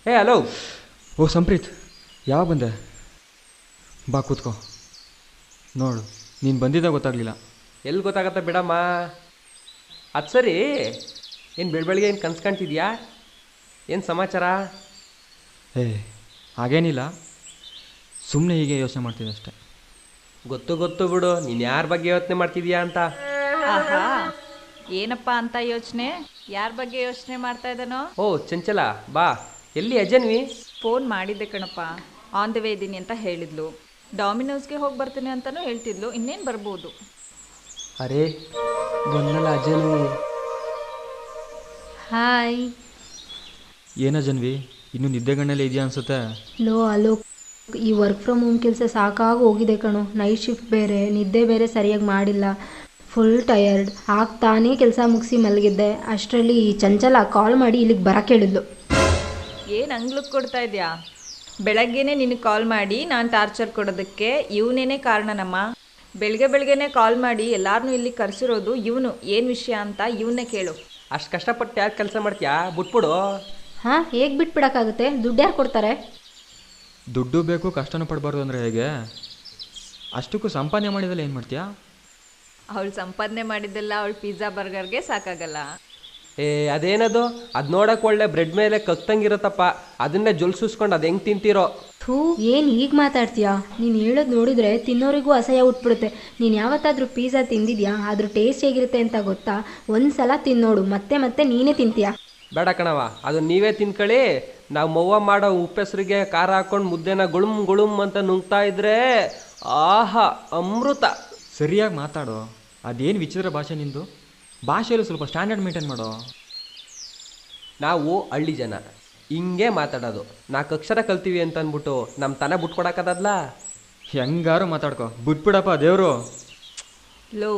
Hello. ಓ ಸಂಪ್ರೀತ್, ಯಾವಾಗ ಬಂದೆ? ಬಾ ಕೂತ್ಕೋ. ನೋಡು, ನೀನು ಬಂದಿದ್ದ ಗೊತ್ತಾಗಲಿಲ್ಲ. ಎಲ್ಲಿ ಗೊತ್ತಾಗತ್ತ ಬಿಡಮ್ಮ. ಅದು ಸರಿ, ಏನು ಬೆಳಬೆಳಿಗ್ಗೆ ಏನು ಕನ್ಸು ಕಾಣ್ತಿದ್ಯಾ? ಏನು ಸಮಾಚಾರ? ಏ ಹಾಗೇನಿಲ್ಲ, ಸುಮ್ಮನೆ ಹೀಗೆ ಯೋಚನೆ ಮಾಡ್ತಿದ್ದೆ ಅಷ್ಟೆ. ಗೊತ್ತು ಗೊತ್ತು ಬಿಡು, ನೀನು ಯಾರ ಬಗ್ಗೆ ಯೋಚನೆ ಮಾಡ್ತಿದ್ಯಾ ಅಂತ. ಆಹಾ, ಏನಪ್ಪ ಅಂತ ಯೋಚನೆ? ಯಾರ ಬಗ್ಗೆ ಯೋಚನೆ ಮಾಡ್ತಾ ಇದ್ದಾನೋ? ಓ ಚಂಚಲ, ಬಾ. ಎಲ್ಲಿ ಅಜನ್ವಿ? ಫೋನ್ ಮಾಡಿದ್ದೆ ಕಣಪ್ಪ, ಆನ್ ದ ವೇ ಇದ್ದೀನಿ ಅಂತ ಹೇಳಿದ್ಲು. ಡಾಮಿನೋಸ್ಗೆ ಹೋಗಿ ಬರ್ತೀನಿ ಅಂತಲೂ ಹೇಳ್ತಿದ್ಲು. ಇನ್ನೇನು ಬರ್ಬೋದು. ಅರೇ ಬಂದಲ್ಲ ಅಜನ್ವಿ. ಹಾಯ್. ಏನ ಜನ್ವಿ, ಇನ್ನೂ ನಿದ್ದೆಗಣ್ಣಲ್ಲೇ ಇದೆಯಾ ಅನ್ಸುತ್ತೆ. ಅಲೋ, ಈ ವರ್ಕ್ ಫ್ರಮ್ ಹೋಮ್ ಕೆಲಸ ಸಾಕಾಗಿ ಹೋಗಿದೆ ಕಣೋ. ನೈಟ್ ಶಿಫ್ಟ್ ಬೇರೆ, ನಿದ್ದೆ ಬೇರೆ ಸರಿಯಾಗಿ ಮಾಡಿಲ್ಲ. Full tired. ಆಗ್ತಾನೇ ಕೆಲಸ ಮುಗಿಸಿ ಮಲಗಿದ್ದೆ. ಅಷ್ಟರಲ್ಲಿ ಈ ಚಂಚಲ ಕಾಲ್ ಮಾಡಿ ಇಲ್ಲಿಗೆ ಬರೋಕ್ಕೆ ಹೇಳಿದ್ಲು. ಏನು ಅಂಗ್ಲಕ್ಕೆ ಕೊಡ್ತಾ ಇದೆಯಾ? ಬೆಳಗ್ಗೆನೇ ನಿನಗೆ ಕಾಲ್ ಮಾಡಿ ನಾನು ಟಾರ್ಚರ್ ಕೊಡೋದಕ್ಕೆ ಇವನೇನೇ ಕಾರಣನಮ್ಮ. ಬೆಳಗ್ಗೆನೇ ಕಾಲ್ ಮಾಡಿ ಎಲ್ಲಾರನ್ನೂ ಇಲ್ಲಿ ಕರೆಸಿರೋದು ಇವನು. ಏನು ವಿಷಯ ಅಂತ ಇವನ್ನೇ ಕೇಳು. ಅಷ್ಟು ಕಷ್ಟಪಟ್ಟು ಯಾಕೆ ಕೆಲಸ ಮಾಡ್ತೀಯಾ? ಬಿಟ್ಬಿಡು. ಹಾಂ, ಹೇಗೆ ಬಿಟ್ಬಿಡೋಕ್ಕಾಗುತ್ತೆ? ದುಡ್ಡು ಯಾರು ಕೊಡ್ತಾರೆ? ದುಡ್ಡು ಬೇಕು, ಕಷ್ಟನೂ ಪಡಬಾರ್ದು ಅಂದರೆ ಹೇಗೆ? ಅಷ್ಟಕ್ಕೂ ಸಂಪಾದನೆ ಮಾಡಿದಲ್ಲಿ ಏನು ಮಾಡ್ತೀಯಾ? ಅವಳು ಸಂಪಾದನೆ ಮಾಡಿದ್ದೆಲ್ಲ ಅವಳು ಪಿಜ್ಜಾ ಬರ್ಗರ್ಗೆ ಸಾಕಾಗಲ್ಲ. ಅದೇನದು? ಅದು ನೋಡೋಕೆ ಒಳ್ಳೆ ಬ್ರೆಡ್ ಮೇಲೆ ಕತ್ತಂಗಿರುತ್ತಪ್ಪ, ಅದನ್ನೇ ಜೊಲ್ಸಿಸ್ಕೊಂಡು ಅದು ಹೆಂಗೆ ತಿಂತೀರೋ. ಥೂ, ಏನು ಹೀಗೆ ಮಾತಾಡ್ತೀಯಾ? ನೀನು ಹೇಳೋದು ನೋಡಿದ್ರೆ ತಿನ್ನೋರಿಗೂ ಅಸಹ್ಯ ಉಟ್ಬಿಡುತ್ತೆ. ನೀನು ಯಾವತ್ತಾದರೂ ಪಿಜ್ಜಾ ತಿಂದಿದ್ಯಾ? ಅದ್ರ ಟೇಸ್ಟ್ ಹೇಗಿರುತ್ತೆ ಅಂತ ಗೊತ್ತಾ? ಒಂದು ಸಲ ತಿನ್ನೋಡು, ಮತ್ತೆ ಮತ್ತೆ ನೀನೇ ತಿಂತೀಯಾ? ಬೇಡ ಕಣವ, ಅದು ನೀವೇ ತಿನ್ಕೊಳ್ಳಿ. ನಾವು ಮವ್ವ ಮಾಡೋ ಉಪ್ಪೆಸರಿಗೆ ಖಾರ ಹಾಕೊಂಡು ಮುದ್ದೆನ ಗುಳುಮ್ ಗುಳುಮ್ ಅಂತ ನುಂಗ್ತಾ ಇದ್ರೆ ಆಹಾ ಅಮೃತ. ಸರಿಯಾಗಿ ಮಾತಾಡೋ. ಅದೇನು ವಿಚಿತ್ರ ಭಾಷೆ ನಿಂದು. ಭಾಷೆಯಲ್ಲೂ ಸ್ವಲ್ಪ ಸ್ಟ್ಯಾಂಡರ್ಡ್ ಮೇಂಟೈನ್ ಮಾಡೋ. ನಾವು ಹಳ್ಳಿ ಜನ ಹಿಂಗೆ ಮಾತಾಡೋದು. 4 ಅಕ್ಷರ ಕಲ್ತೀವಿ ಅಂತ ಅಂದ್ಬಿಟ್ಟು ನಮ್ಮ ತನ ಬಿಟ್ಕೊಡಕ್ಕದಲ್ಲ. ಹೆಂಗಾರು ಮಾತಾಡ್ಕೋ, ಬಿಟ್ಬಿಡಪ್ಪ ದೇವರು. ಲೋ,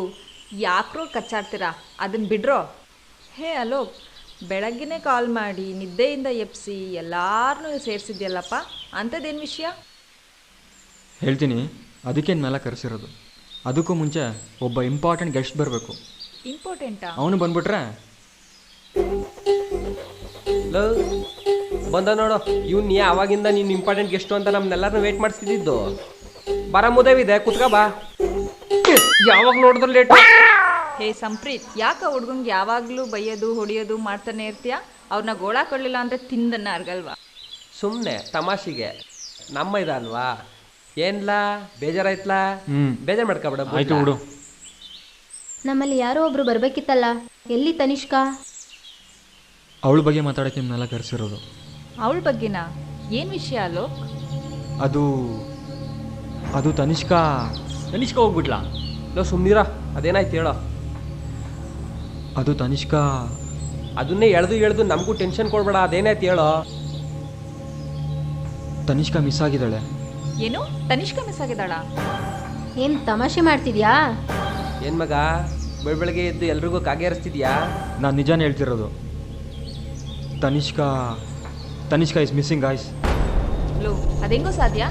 ಯಾಕ್ರೋ ಕಚ್ಚಾಡ್ತೀರಾ? ಅದನ್ನು ಬಿಡ್ರೋ. ಹೇ ಅಲೋಕ್, ಬೆಳಗ್ಗೆನೇ ಕಾಲ್ ಮಾಡಿ ನಿದ್ದೆಯಿಂದ ಎಪ್ಸಿ ಎಲ್ಲಾರನ್ನೂ ಸೇರಿಸಿದ್ಯಲ್ಲಪ್ಪ, ಅಂಥದ್ದೇನು ವಿಷಯ? ಹೇಳ್ತೀನಿ, ಅದಕ್ಕೆ ಮೇಲೆ ಕರೆಸಿರೋದು. ಅದಕ್ಕೂ ಮುಂಚೆ ಒಬ್ಬ ಇಂಪಾರ್ಟೆಂಟ್ ಗೆಸ್ಟ್ ಬರಬೇಕು. ಇಂಪಾರ್ಟೆಂಟಾ? ಅವನು ಬಂದ್ಬಿಟ್ರೆ ಬಂದ ನೋಡು. ಇವ್ನು ಆವಾಗಿಂದ ನೀನು ಇಂಪಾರ್ಟೆಂಟ್ ಗೆಸ್ಟು ಅಂತ ನಮ್ಮನ್ನೆಲ್ಲರನ್ನೂ ವೇಟ್ ಮಾಡಿಸ್ತಿದ್ದು. ಬರ ಮುದೇವಿದೆ, ಕುತ್ಕ ಬಾ. ಯಾವಾಗ ನೋಡಿದ್ರೆ ಲೇಟ್. ಹೇ ಸಂಪ್ರೀತ್, ಯಾಕೆ ಹುಡ್ಗಂಗೆ ಯಾವಾಗಲೂ ಬೈಯೋದು ಹೊಡಿಯೋದು ಮಾಡ್ತಾನೆ ಇರ್ತೀಯ? ಅವ್ರನ್ನ ಗೋಳಾ ಕೊಡಲಿಲ್ಲ ಅಂದರೆ ತಿಂದನ್ನ ಅರ್ಗಲ್ವಾ? ಸುಮ್ಮನೆ ತಮಾಷೆಗೆ. ನಮ್ಮ ಇದಲ್ವಾ? ಏನ್ಲಾ ಬೇಜಾರಾಯ್ತಲಾ? ಬೇಜಾರು ಮಾಡ್ಕೊಬೇಡ. ಆಯ್ತು ಬಿಡು. ನಮ್ಮಲ್ಲಿ ಯಾರೋ ಒಬ್ರು ಬರಬೇಕಿತ್ತಲ್ಲ, ಎಲ್ಲಿ ತನಿಷ್ಕಾ? ಅವಳ ಬಗ್ಗೆ ಮಾತಾಡೋಕ್ಕೆ ನಿಮ್ಮನ್ನೆಲ್ಲ ಕರೆಸಿರೋದು. ಅವಳ ಬಗ್ಗೆನಾ? ಏನು ವಿಷಯ ಅಲೋಕ್? ಅದು ತನಿಷ್ಕಾ ಹೋಗ್ಬಿಟ್ಲಾ? ಸುಮ್ಮನಿರ, ಅದೇನಾಯ್ತು ಹೇಳೋ. ಅದು ತನಿಷ್ಕಾ ಅದನ್ನೇ ಎಳ್ದು ನಮಗೂ ಟೆನ್ಷನ್ ಕೊಡ್ಬೇಡ. ಅದೇನಾಯ್ತು ಹೇಳೋ. ತನಿಷ್ಕಾ ಮಿಸ್ ಆಗಿದ್ದಾಳೆ. ಏನು? ತನಿಷ್ಕಾ ಮಿಸ್ ಆಗಿದ್ದಾಳ? ಏನು ತಮಾಷೆ ಮಾಡ್ತಿದ್ಯಾ? ಏನು ಮಗ, ಬೆಳಗ್ಗೆ ಎದ್ದು ಎಲ್ರಿಗೂ ಕಾಗೇರಿಸ್ತಿದ್ಯಾ? ನಾನು ನಿಜಾನೇ ಹೇಳ್ತಿರೋದು. Tanishka is missing guys. ಲೋ, ಅದೆಂಗೋ ಸಾಧ್ಯ?